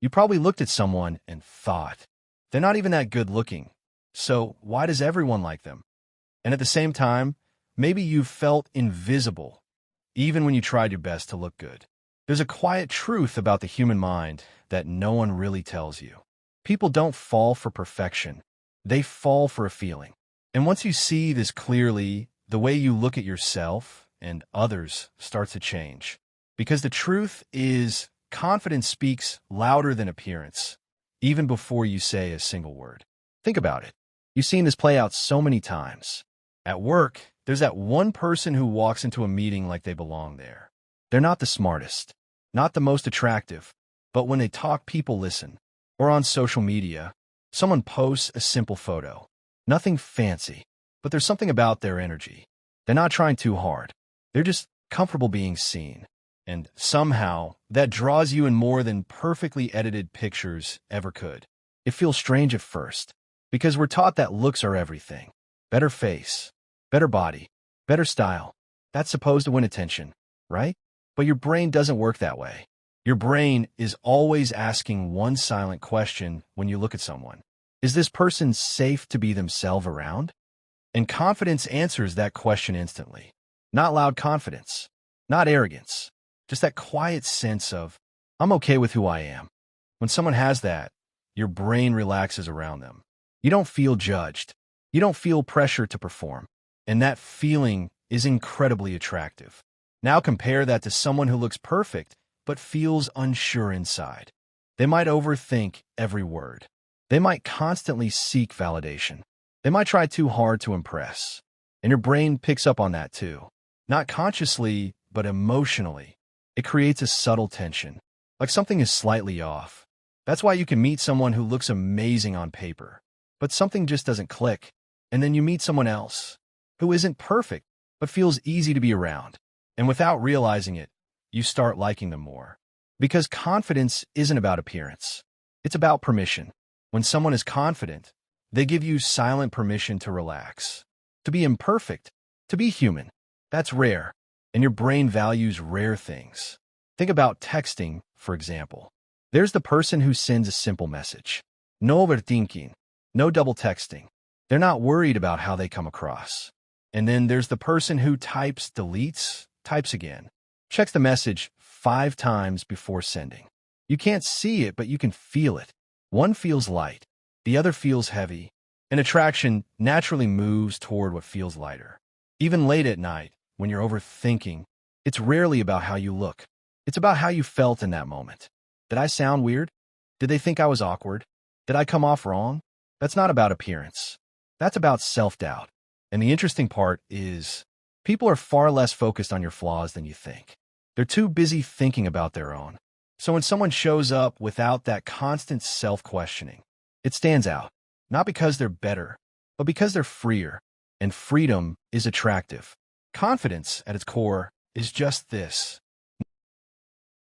You probably looked at someone and thought, they're not even that good looking, so why does everyone like them? And at the same time, maybe you've felt invisible, even when you tried your best to look good. There's a quiet truth about the human mind that no one really tells you. People don't fall for perfection. They fall for a feeling. And once you see this clearly, the way you look at yourself and others starts to change. Because the truth is, confidence speaks louder than appearance, even before you say a single word. Think about it. You've seen this play out so many times. At work, there's that one person who walks into a meeting like they belong there. They're not the smartest, not the most attractive, but when they talk, people listen. Or on social media, someone posts a simple photo. Nothing fancy, but there's something about their energy. They're not trying too hard. They're just comfortable being seen. And somehow, that draws you in more than perfectly edited pictures ever could. It feels strange at first, because we're taught that looks are everything. Better face, better body, better style. That's supposed to win attention, right? But your brain doesn't work that way. Your brain is always asking one silent question when you look at someone. Is this person safe to be themselves around? And confidence answers that question instantly. Not loud confidence, not arrogance, just that quiet sense of, I'm okay with who I am. When someone has that, your brain relaxes around them. You don't feel judged. You don't feel pressure to perform. And that feeling is incredibly attractive. Now compare that to someone who looks perfect but feels unsure inside. They might overthink every word. They might constantly seek validation. They might try too hard to impress. And your brain picks up on that too. Not consciously, but emotionally. It creates a subtle tension, like something is slightly off. That's why you can meet someone who looks amazing on paper, but something just doesn't click. And then you meet someone else who isn't perfect, but feels easy to be around. And without realizing it, you start liking them more. Because confidence isn't about appearance. It's about permission. When someone is confident, they give you silent permission to relax, to be imperfect, to be human. That's rare, and your brain values rare things. Think about texting, for example. There's the person who sends a simple message. No overthinking, no double texting. They're not worried about how they come across. And then there's the person who types, deletes, types again. Checks the message 5 times before sending. You can't see it, but you can feel it. One feels light, the other feels heavy. An attraction naturally moves toward what feels lighter. Even late at night, when you're overthinking, it's rarely about how you look. It's about how you felt in that moment. Did I sound weird? Did they think I was awkward? Did I come off wrong? That's not about appearance. That's about self-doubt. And the interesting part is, people are far less focused on your flaws than you think. They're too busy thinking about their own. So when someone shows up without that constant self-questioning, it stands out. Not because they're better, but because they're freer. And freedom is attractive. Confidence, at its core, is just this.